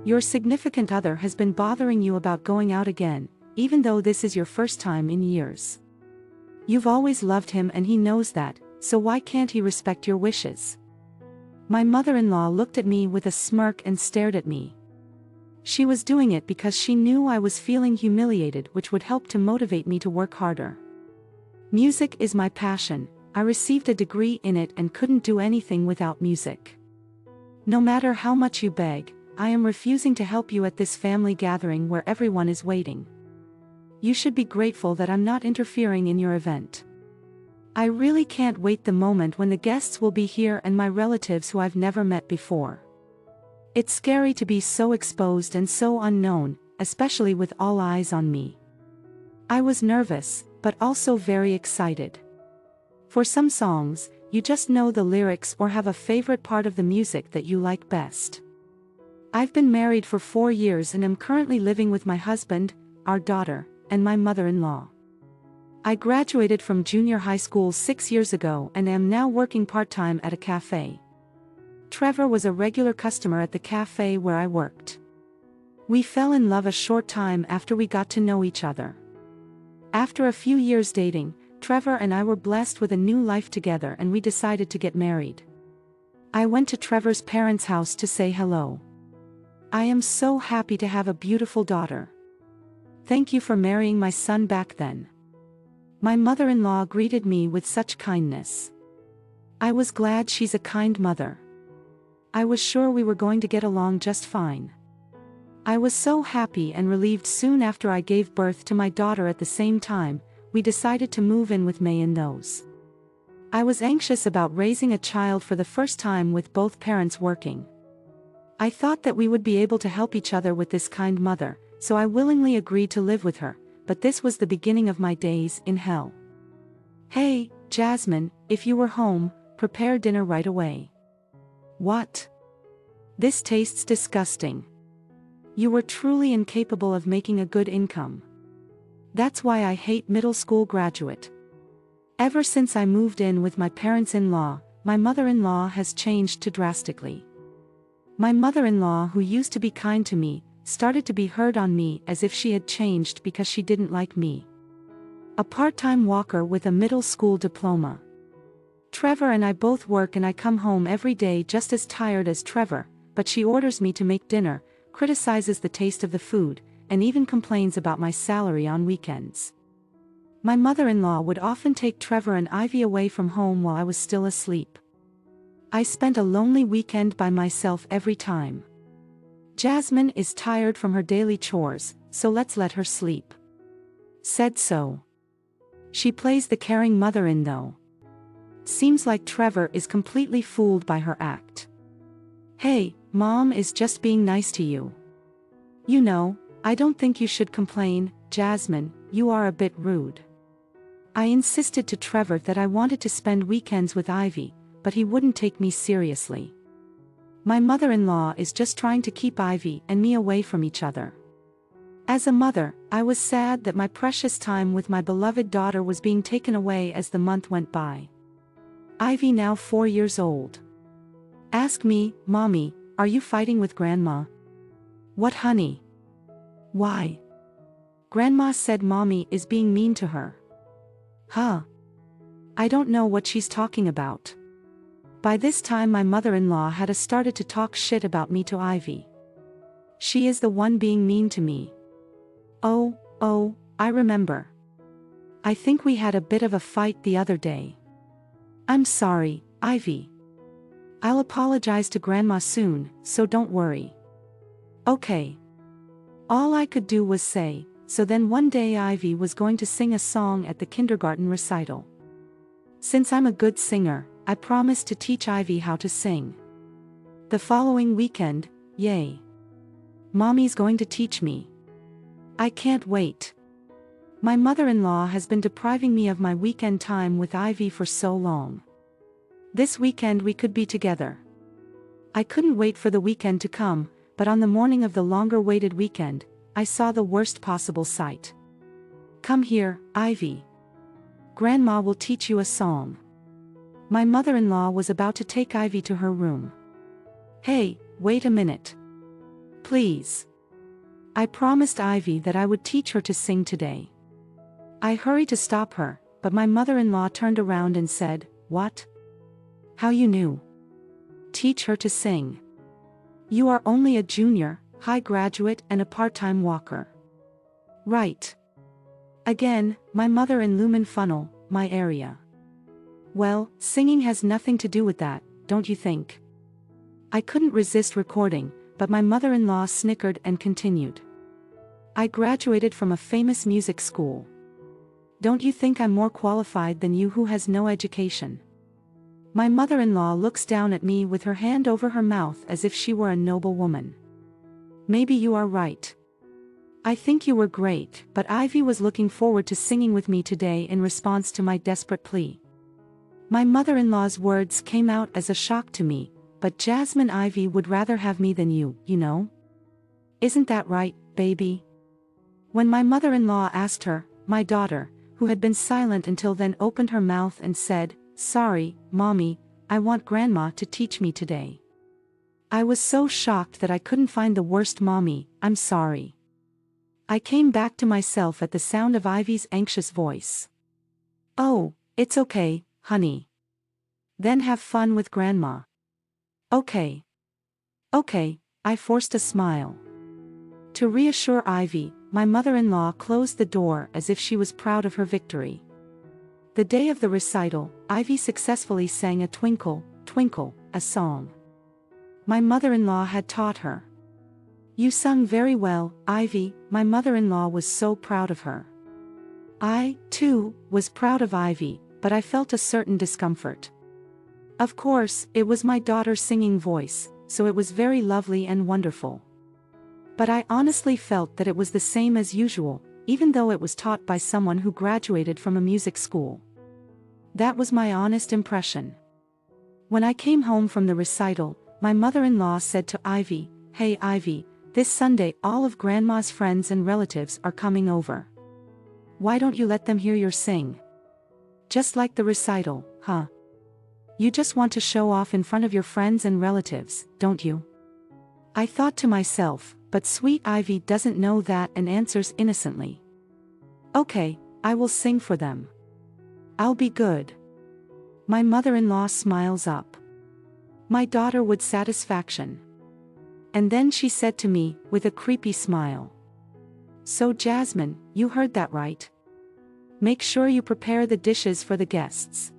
Your significant other has been bothering you about going out again, even though this is your first time in years. You've always loved him and he knows that, so why can't he respect your wishes? My mother-in-law looked at me with a smirk and stared at me. She was doing it because she knew I was feeling humiliated, which would help to motivate me to work harder. Music is my passion. I received a degree in it and couldn't do anything without music. No matter how much you beg, I am refusing to help you at this family gathering where everyone is waiting. You should be grateful that I'm not interfering in your event. I really can't wait the moment when the guests will be here and my relatives who I've never met before. It's scary to be so exposed and so unknown, especially with all eyes on me. I was nervous, but also very excited. For some songs, you just know the lyrics or have a favorite part of the music that you like best. I've been married for 4 years and am currently living with my husband, our daughter, and my mother-in-law. I graduated from junior high school 6 years ago and am now working part-time at a cafe. Trevor was a regular customer at the cafe where I worked. We fell in love a short time after we got to know each other. After a few years dating, Trevor and I were blessed with a new life together and we decided to get married. I went to Trevor's parents' house to say hello. I am so happy to have a beautiful daughter. Thank you for marrying my son back then. My mother-in-law greeted me with such kindness. I was glad she's a kind mother. I was sure we were going to get along just fine. I was so happy and relieved soon after I gave birth to my daughter. At the same time, we decided to move in with May and those. I was anxious about raising a child for the first time with both parents working. I thought that we would be able to help each other with this kind mother, so I willingly agreed to live with her, but this was the beginning of my days in hell. Hey, Jasmine, if you were home, prepare dinner right away. What? This tastes disgusting. You were truly incapable of making a good income. That's why I hate middle school graduate. Ever since I moved in with my parents-in-law, my mother-in-law has changed too drastically. My mother-in-law, who used to be kind to me, started to be hard on me as if she had changed because she didn't like me. A part-time walker with a middle school diploma. Trevor and I both work and I come home every day just as tired as Trevor, but she orders me to make dinner, criticizes the taste of the food, and even complains about my salary on weekends. My mother-in-law would often take Trevor and Ivy away from home while I was still asleep. I spent a lonely weekend by myself every time. Jasmine is tired from her daily chores, so let's let her sleep. Said so. She plays the caring mother though. Seems like Trevor is completely fooled by her act. Hey, Mom is just being nice to you. You know, I don't think you should complain, Jasmine, you are a bit rude. I insisted to Trevor that I wanted to spend weekends with Ivy, but he wouldn't take me seriously. My mother-in-law is just trying to keep Ivy and me away from each other. As a mother, I was sad that my precious time with my beloved daughter was being taken away as the month went by. Ivy now 4 years old. Ask me, Mommy, are you fighting with Grandma? What, honey? Why? Grandma said Mommy is being mean to her. Huh? I don't know what she's talking about. By this time my mother-in-law had started to talk shit about me to Ivy. She is the one being mean to me. Oh, I remember. I think we had a bit of a fight the other day. I'm sorry, Ivy. I'll apologize to Grandma soon, so don't worry. Okay. All I could do was say, so then one day Ivy was going to sing a song at the kindergarten recital. Since I'm a good singer, I promised to teach Ivy how to sing. The following weekend, yay. Mommy's going to teach me. I can't wait. My mother-in-law has been depriving me of my weekend time with Ivy for so long. This weekend we could be together. I couldn't wait for the weekend to come, but on the morning of the longer-waited weekend, I saw the worst possible sight. Come here, Ivy. Grandma will teach you a song. My mother-in-law was about to take Ivy to her room. Hey, wait a minute. please. I promised Ivy that I would teach her to sing today. I hurried to stop her, but my mother-in-law turned around and said, "What? How you knew? Teach her to sing. You are only a junior high graduate and a part-time walker." Right. Again, my mother in Lumen Funnel, my area. Well, singing has nothing to do with that, don't you think? I couldn't resist recording, but my mother-in-law snickered and continued. I graduated from a famous music school. Don't you think I'm more qualified than you who has no education? My mother-in-law looks down at me with her hand over her mouth as if she were a noble woman. Maybe you are right. I think you were great, but Ivy was looking forward to singing with me today in response to my desperate plea. My mother-in-law's words came out as a shock to me, but Jasmine, Ivy would rather have me than you know? Isn't that right, baby? When my mother-in-law asked her, my daughter, who had been silent until then, opened her mouth and said, "Sorry, Mommy, I want Grandma to teach me today." I was so shocked that I couldn't find the worst "Mommy, I'm sorry." I came back to myself at the sound of Ivy's anxious voice. "Oh, it's okay, honey. Then have fun with Grandma." "Okay. Okay," I forced a smile. To reassure Ivy, my mother-in-law closed the door as if she was proud of her victory. The day of the recital, Ivy successfully sang a Twinkle, Twinkle, a song my mother-in-law had taught her. "You sung very well, Ivy," my mother-in-law was so proud of her. I, too, was proud of Ivy, but I felt a certain discomfort. Of course, it was my daughter's singing voice, so it was very lovely and wonderful. But I honestly felt that it was the same as usual, even though it was taught by someone who graduated from a music school. That was my honest impression. When I came home from the recital, my mother-in-law said to Ivy, "Hey Ivy, this Sunday all of Grandma's friends and relatives are coming over. Why don't you let them hear your sing? Just like the recital, huh? You just want to show off in front of your friends and relatives, don't you?" I thought to myself, but sweet Ivy doesn't know that and answers innocently, "Okay, I will sing for them. I'll be good." My mother-in-law smiles up. My daughter would satisfaction. And then she said to me, with a creepy smile, "So Jasmine, you heard that right? Make sure you prepare the dishes for the guests."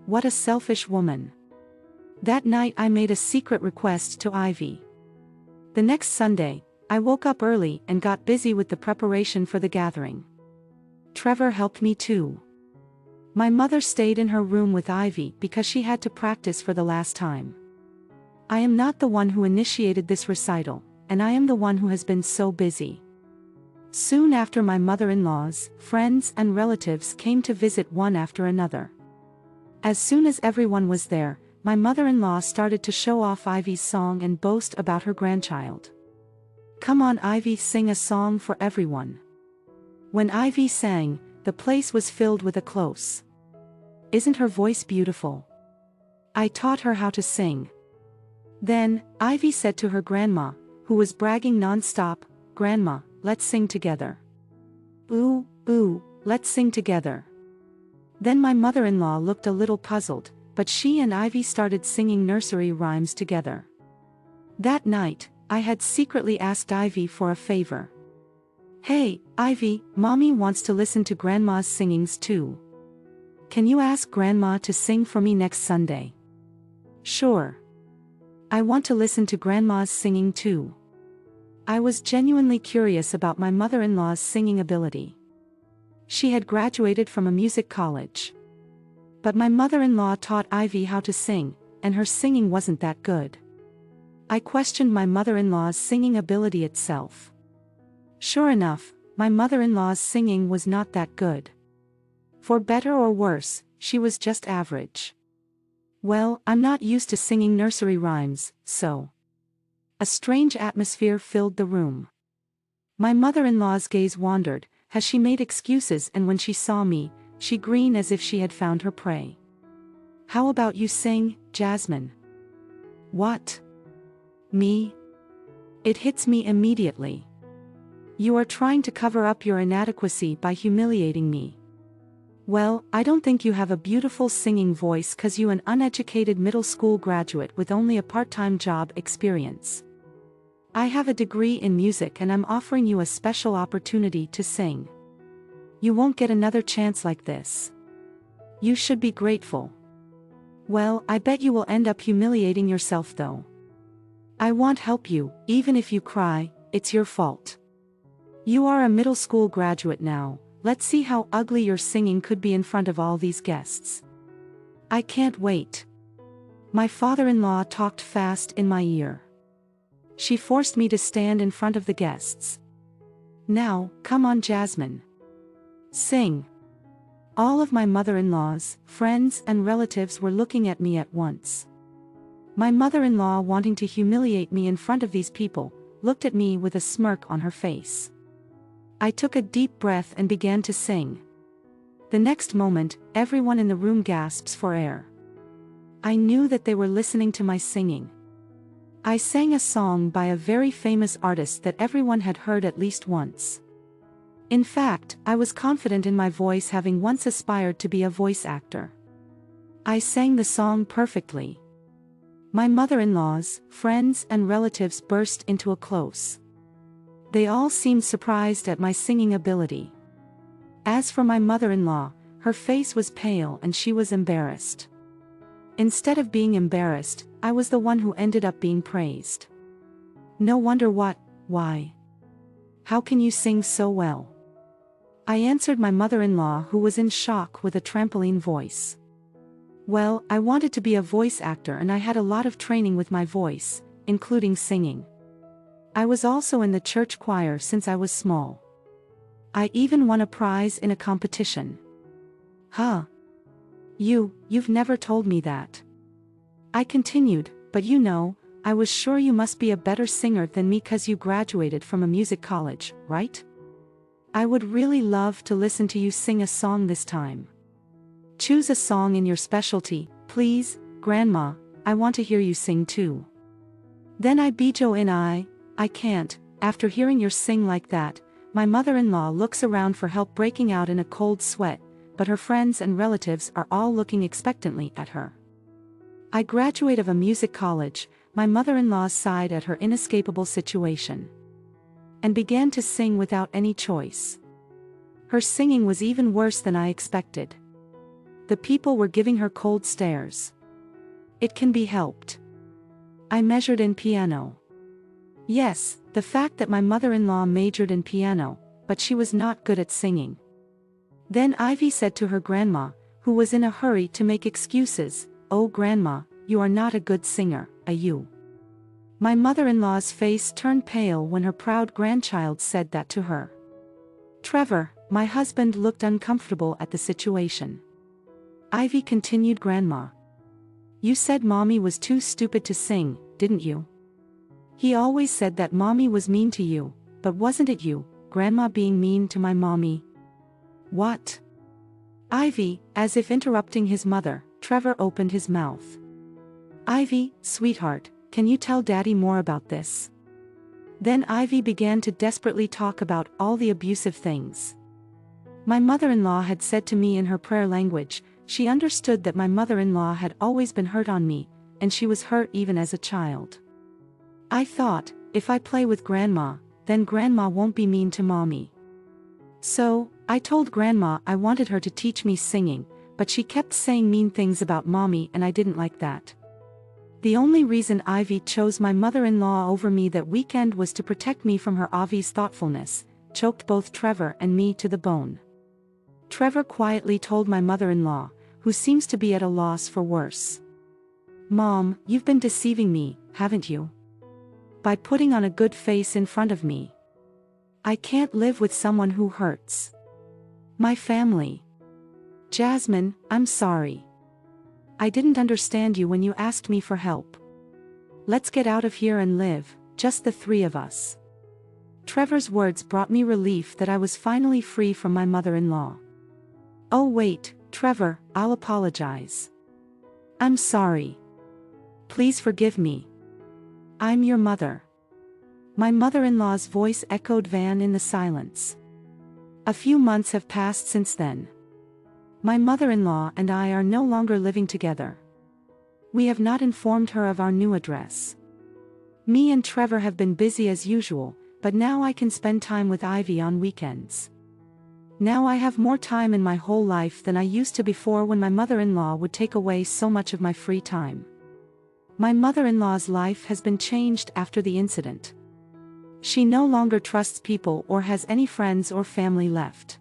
What a selfish woman. That night I made a secret request to Ivy. The next Sunday, I woke up early and got busy with the preparation for the gathering. Trevor helped me too. My mother stayed in her room with Ivy because she had to practice for the last time. I am not the one who initiated this recital, and I am the one who has been so busy. Soon after, my mother-in-law's friends and relatives came to visit one after another. As soon as everyone was there, my mother-in-law started to show off Ivy's song and boast about her grandchild. "Come on Ivy, sing a song for everyone." When Ivy sang, the place was filled with a close. Isn't her voice beautiful? I taught her how to sing. Then, Ivy said to her grandma, who was bragging non-stop, "Grandma, let's sing together." "Ooh, ooh, let's sing together." Then my mother-in-law looked a little puzzled, but she and Ivy started singing nursery rhymes together. That night, I had secretly asked Ivy for a favor. "Hey, Ivy, Mommy wants to listen to Grandma's singings too. Can you ask Grandma to sing for me next Sunday?" "Sure. I want to listen to Grandma's singing too." I was genuinely curious about my mother-in-law's singing ability. She had graduated from a music college. But my mother-in-law taught Ivy how to sing, and her singing wasn't that good. I questioned my mother-in-law's singing ability itself. Sure enough, my mother-in-law's singing was not that good. For better or worse, she was just average. Well, I'm not used to singing nursery rhymes, so. A strange atmosphere filled the room. My mother-in-law's gaze wandered, as she made excuses, and when she saw me, she grinned as if she had found her prey. "How about you sing, Jasmine?" "What? Me? It hits me immediately. You are trying to cover up your inadequacy by humiliating me. Well, I don't think you have a beautiful singing voice 'cause you an uneducated middle school graduate with only a part-time job experience. I have a degree in music and I'm offering you a special opportunity to sing. You won't get another chance like this. You should be grateful. Well, I bet you will end up humiliating yourself though. I won't help you, even if you cry, it's your fault. You are a middle school graduate now, let's see how ugly your singing could be in front of all these guests. I can't wait. My father-in-law talked fast in my ear. She forced me to stand in front of the guests. Now, come on Jasmine. Sing. All of my mother-in-law's friends and relatives were looking at me at once. My mother-in-law, wanting to humiliate me in front of these people, looked at me with a smirk on her face. I took a deep breath and began to sing. The next moment, everyone in the room gasps for air. I knew that they were listening to my singing. I sang a song by a very famous artist that everyone had heard at least once. In fact, I was confident in my voice, having once aspired to be a voice actor. I sang the song perfectly. My mother-in-law's friends and relatives burst into a close. They all seemed surprised at my singing ability. As for my mother-in-law, her face was pale and she was embarrassed. Instead of being embarrassed, I was the one who ended up being praised. No wonder why? How can you sing so well? I answered my mother-in-law, who was in shock, with a trampoline voice. Well, I wanted to be a voice actor and I had a lot of training with my voice, including singing. I was also in the church choir since I was small. I even won a prize in a competition. Huh? You've never told me that. I continued, but you know, I was sure you must be a better singer than me 'cause you graduated from a music college, right? I would really love to listen to you sing a song this time. Choose a song in your specialty, please, Grandma, I want to hear you sing too. Then I bejo in I can't, after hearing your sing like that. My mother-in-law looks around for help, breaking out in a cold sweat, but her friends and relatives are all looking expectantly at her. I graduate of a music college, my mother-in-law sighed at her inescapable situation. And began to sing without any choice. Her singing was even worse than I expected. The people were giving her cold stares. It can be helped. I measured in piano. Yes, the fact that my mother-in-law majored in piano, but she was not good at singing. Then Ivy said to her grandma, who was in a hurry to make excuses, "Oh Grandma, you are not a good singer, are you?" My mother-in-law's face turned pale when her proud grandchild said that to her. Trevor, my husband, looked uncomfortable at the situation. Ivy continued, "Grandma, you said Mommy was too stupid to sing, didn't you? He always said that Mommy was mean to you, but wasn't it you, Grandma, being mean to my Mommy?" What? Ivy, as if interrupting his mother, Trevor opened his mouth. "Ivy, sweetheart, can you tell Daddy more about this?" Then Ivy began to desperately talk about all the abusive things my mother-in-law had said to me in her prayer language. She understood that my mother-in-law had always been hurt on me, and she was hurt even as a child. I thought, if I play with Grandma, then Grandma won't be mean to Mommy. So, I told Grandma I wanted her to teach me singing, but she kept saying mean things about Mommy and I didn't like that. The only reason Ivy chose my mother-in-law over me that weekend was to protect me from her obvious thoughtfulness, choked both Trevor and me to the bone. Trevor quietly told my mother-in-law, who seems to be at a loss for words. "Mom, you've been deceiving me, haven't you? By putting on a good face in front of me. I can't live with someone who hurts my family. Jasmine, I'm sorry. I didn't understand you when you asked me for help. Let's get out of here and live, just the three of us." Trevor's words brought me relief that I was finally free from my mother-in-law. "Oh wait, Trevor, I'll apologize. I'm sorry. Please forgive me. I'm your mother. My mother-in-law's voice echoed Van in the silence. A few months have passed since then. My mother-in-law and I are no longer living together. We have not informed her of our new address. Me and Trevor have been busy as usual, but now I can spend time with Ivy on weekends. Now I have more time in my whole life than I used to before, when my mother-in-law would take away so much of my free time. My mother-in-law's life has been changed after the incident. She no longer trusts people or has any friends or family left.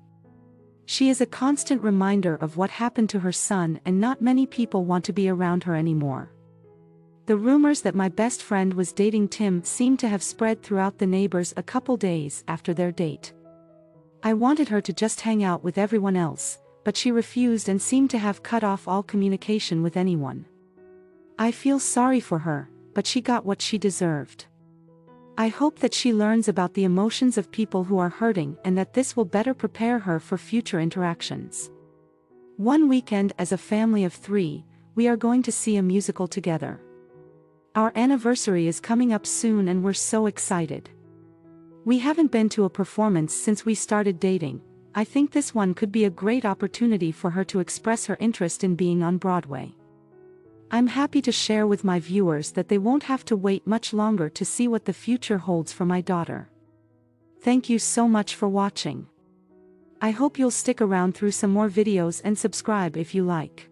She is a constant reminder of what happened to her son, and not many people want to be around her anymore. The rumors that my best friend was dating Tim seemed to have spread throughout the neighbors a couple days after their date. I wanted her to just hang out with everyone else, but she refused and seemed to have cut off all communication with anyone. I feel sorry for her, but she got what she deserved. I hope that she learns about the emotions of people who are hurting, and that this will better prepare her for future interactions. One weekend as a family of 3, we are going to see a musical together. Our anniversary is coming up soon and we're so excited. We haven't been to a performance since we started dating. I think this one could be a great opportunity for her to express her interest in being on Broadway. I'm happy to share with my viewers that they won't have to wait much longer to see what the future holds for my daughter. Thank you so much for watching. I hope you'll stick around through some more videos and subscribe if you like.